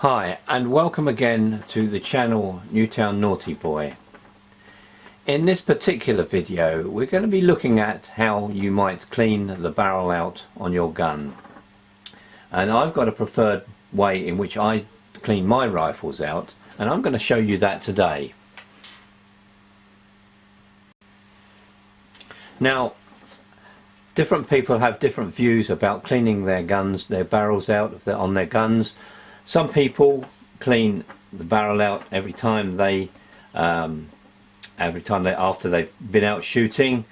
Hi and welcome again to the channel Newtown Naughty Boy. In this particular video we're going to be looking at how you might clean the barrel out on your gun, and I've got a preferred way in which I clean my rifles out, and I'm going to show you that today. Now, different people have different views about cleaning their guns, their barrels out on their guns. Some people clean the barrel out every time after they've been out shooting,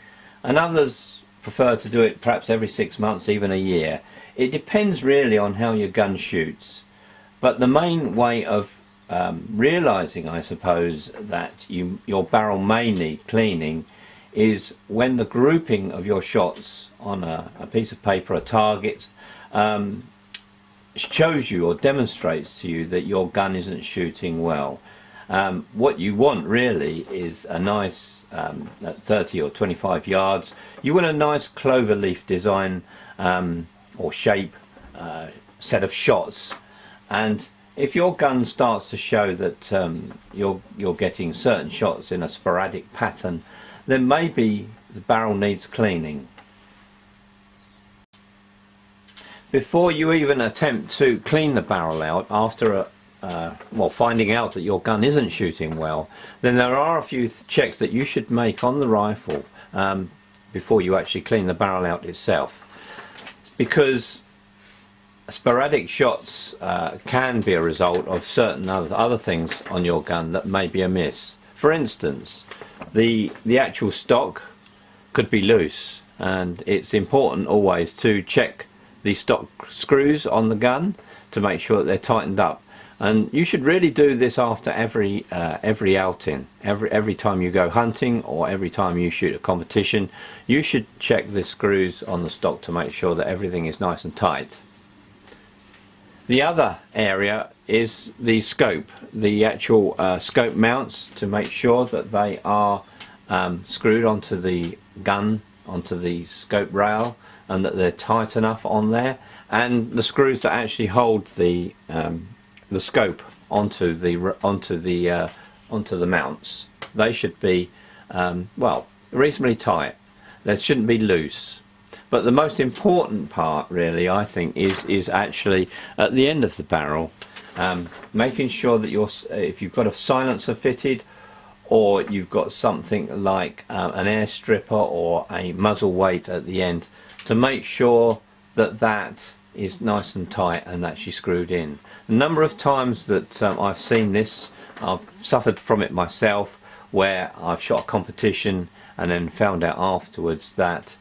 and others prefer to do it perhaps every 6 months, even a year. It depends really on how your gun shoots, but the main way of realizing, I suppose, that your barrel may need cleaning is when the grouping of your shots on a piece of paper, a target, shows you or demonstrates to you that your gun isn't shooting well. What you want really is a nice at 30 or 25 yards, you want a nice clover leaf design or shape set of shots. And if your gun starts to show that you're getting certain shots in a sporadic pattern, then maybe the barrel needs cleaning. Before you even attempt to clean the barrel out after finding out that your gun isn't shooting well, then there are a few checks that you should make on the rifle before you actually clean the barrel out itself, because sporadic shots can be a result of certain other things on your gun that may be amiss. For instance, the actual stock could be loose, and it's important always to check the stock screws on the gun to make sure that they're tightened up. And you should really do this after every outing, every time you go hunting or every time you shoot a competition. You should check the screws on the stock to make sure that everything is nice and tight. The other area is the scope, the actual scope mounts, to make sure that they are screwed onto the gun, onto the scope rail, and that they're tight enough on there, and the screws that actually hold the scope onto the mounts, they should be reasonably tight. They shouldn't be loose. But the most important part really, I think, is actually at the end of the barrel, making sure that if you've got a silencer fitted, or you've got something like an air stripper or a muzzle weight at the end, to make sure that that is nice and tight and actually screwed in. A number of times that I've seen this, I've suffered from it myself, where I've shot a competition and then found out afterwards that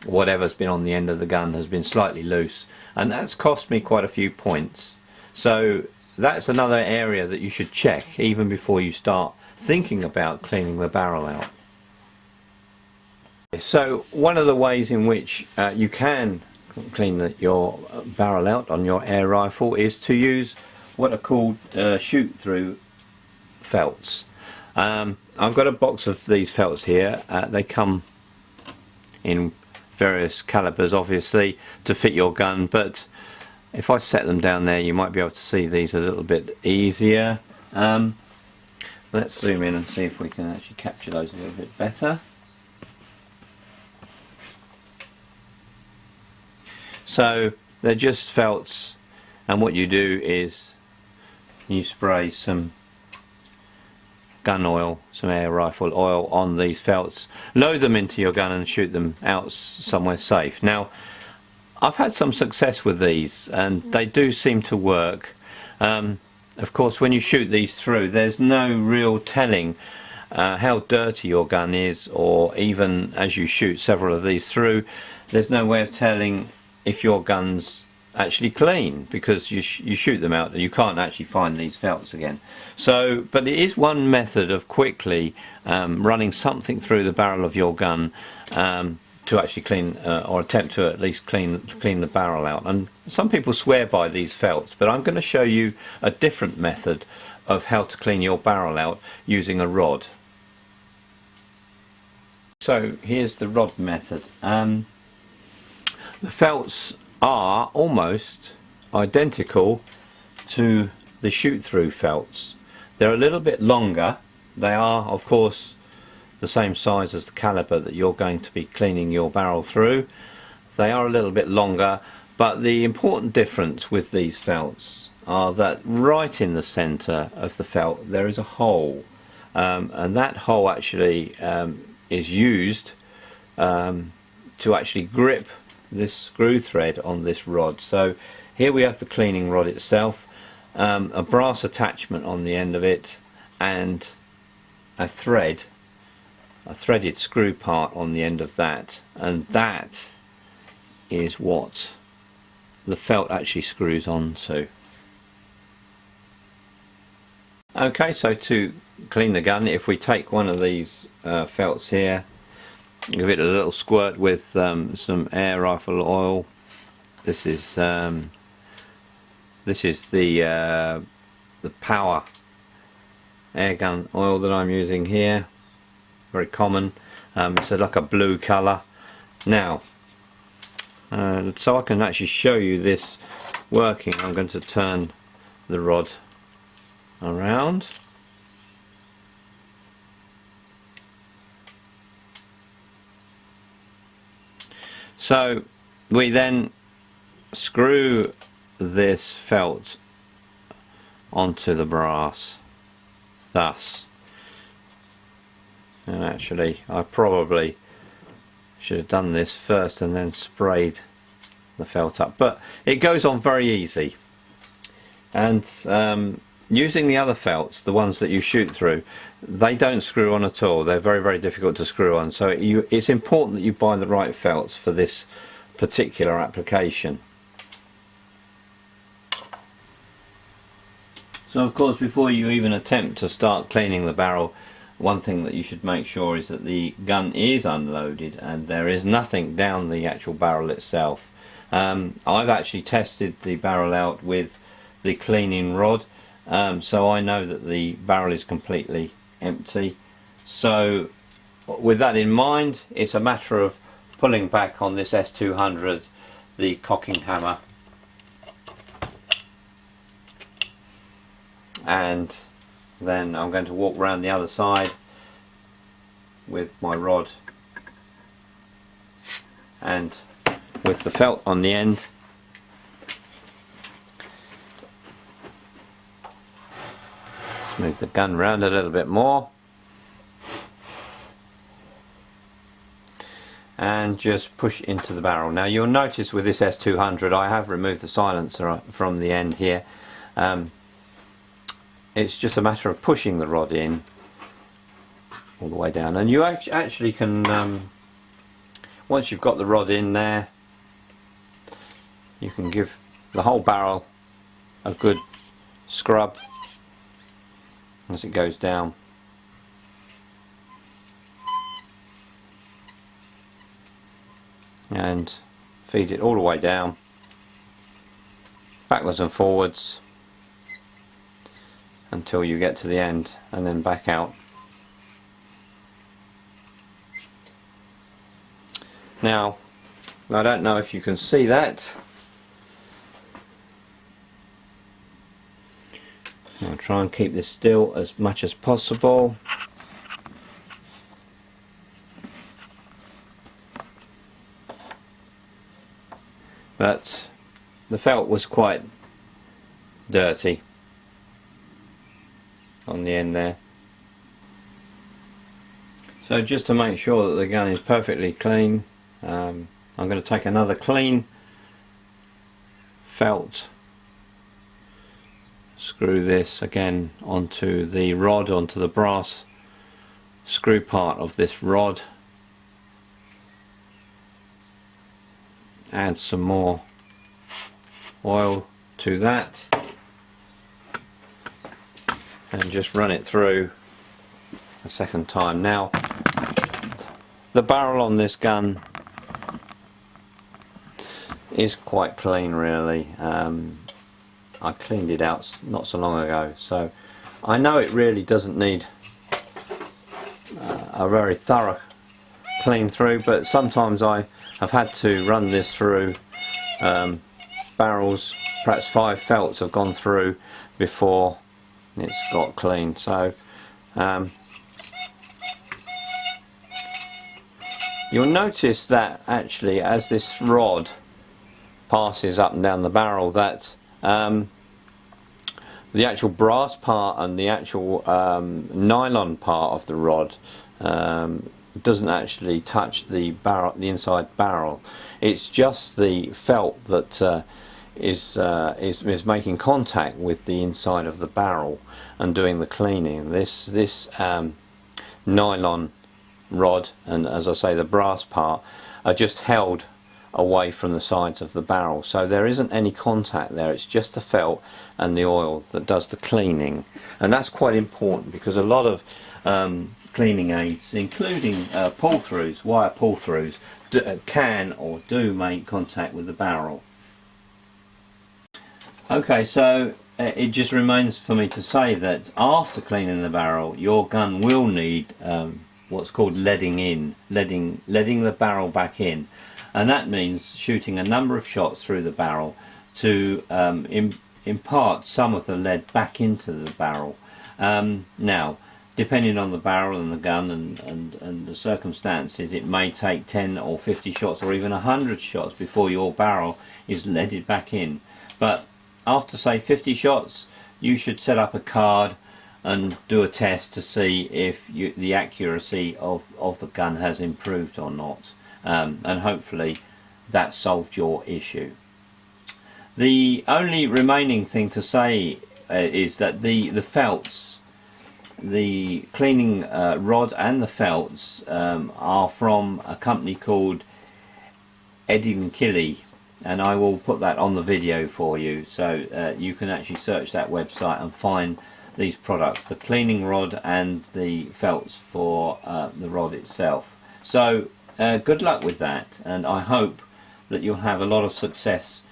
whatever's been on the end of the gun has been slightly loose, and that's cost me quite a few points. So that's another area that you should check even before you start thinking about cleaning the barrel out. So one of the ways in which you can clean your barrel out on your air rifle is to use what are called shoot-through felts. I've got a box of these felts here. They come in various calibers, obviously, to fit your gun, but if I set them down there you might be able to see these a little bit easier. Let's zoom in and see if we can actually capture those a little bit better. So they're just felts, and what you do is you spray some gun oil, some air rifle oil on these felts, load them into your gun and shoot them out somewhere safe. Now, I've had some success with these and they do seem to work. Of course, when you shoot these through, there's no real telling how dirty your gun is, or even as you shoot several of these through, there's no way of telling if your gun's actually clean, because you shoot them out and you can't actually find these felts again. So, but it is one method of quickly running something through the barrel of your gun to actually clean or attempt to at least clean the barrel out. And some people swear by these felts, but I'm going to show you a different method of how to clean your barrel out using a rod. So here's the rod method. The felts are almost identical to the shoot-through felts. They're a little bit longer. They are, of course, the same size as the caliber that you're going to be cleaning your barrel through. They are a little bit longer, but the important difference with these felts are that right in the center of the felt there is a hole, and that hole actually is used to actually grip this screw thread on this rod. So here we have the cleaning rod itself, a brass attachment on the end of it, and a threaded screw part on the end of that, and that is what the felt actually screws onto. Okay, so to clean the gun, if we take one of these felts here, give it a little squirt with some air rifle oil. This is the power Airgun oil that I'm using here. Very common. It's like a blue colour. Now, so I can actually show you this working, I'm going to turn the rod around. So we then screw this felt onto the brass, thus. And actually I probably should have done this first and then sprayed the felt up, but it goes on very easy. And using the other felts, the ones that you shoot through, they don't screw on at all. They're very, very difficult to screw on, so it's important that you buy the right felts for this particular application. So of course, before you even attempt to start cleaning the barrel, one thing that you should make sure is that the gun is unloaded and there is nothing down the actual barrel itself. I've actually tested the barrel out with the cleaning rod, so I know that the barrel is completely empty. So with that in mind, it's a matter of pulling back on this S200, the cocking hammer, and then I'm going to walk around the other side with my rod and with the felt on the end. Move the gun round a little bit more and just push into the barrel. Now you'll notice with this S200 I have removed the silencer from the end here. It's just a matter of pushing the rod in all the way down, and you actually can, once you've got the rod in there, you can give the whole barrel a good scrub as it goes down. And feed it all the way down, backwards and forwards, until you get to the end, and then back out. Now, I don't know if you can see that. I'll try and keep this still as much as possible. But the felt was quite dirty on the end there. So just to make sure that the gun is perfectly clean, I'm going to take another clean felt, screw this again onto the rod, onto the brass screw part of this rod, add some more oil to that, and just run it through a second time. Now the barrel on this gun is quite clean really. I cleaned it out not so long ago, so I know it really doesn't need a very thorough clean through, but sometimes I have had to run this through barrels perhaps 5 felts have gone through before it's got clean. So you'll notice that actually as this rod passes up and down the barrel, that the actual brass part and the actual nylon part of the rod doesn't actually touch the barrel, the inside barrel. It's just the felt that is making contact with the inside of the barrel and doing the cleaning. This nylon rod and, as I say, the brass part are just held away from the sides of the barrel, so there isn't any contact there. It's just the felt and the oil that does the cleaning, and that's quite important because a lot of cleaning aids, including pull-throughs, wire pull-throughs, can or do make contact with the barrel. Okay, so it just remains for me to say that after cleaning the barrel, your gun will need what's called leading the barrel back in, and that means shooting a number of shots through the barrel to impart some of the lead back into the barrel. Now, depending on the barrel and the gun and the circumstances, it may take 10 or 50 shots or even 100 shots before your barrel is leaded back in. But after, say, 50 shots, you should set up a card and do a test to see if the accuracy of the gun has improved or not, and hopefully that solved your issue. The only remaining thing to say is that the felts, the cleaning rod and the felts are from a company called Airgun, and I will put that on the video for you, so you can actually search that website and find these products, the cleaning rod and the felts for the rod itself. So good luck with that, and I hope that you'll have a lot of success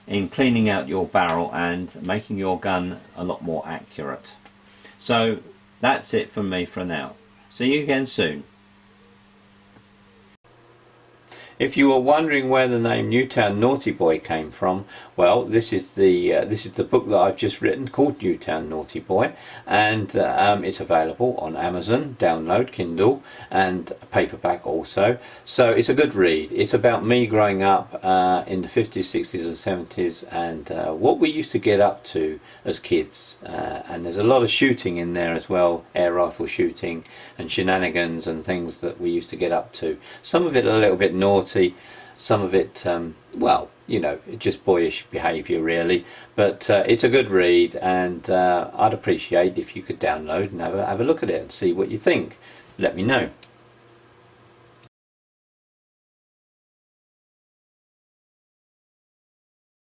in cleaning out your barrel and making your gun a lot more accurate. So that's it from me for now. See you again soon. If you were wondering where the name Newtown Naughty Boy came from, well, this is the book that I've just written called Newtown Naughty Boy, and it's available on Amazon, download, Kindle, and paperback also. So it's a good read. It's about me growing up in the 50s, 60s and 70s, and what we used to get up to as kids. And there's a lot of shooting in there as well, air rifle shooting and shenanigans and things that we used to get up to. Some of it a little bit naughty, some of it, well, you know, just boyish behaviour really, but it's a good read, and I'd appreciate if you could download and have a look at it and see what you think. Let me know.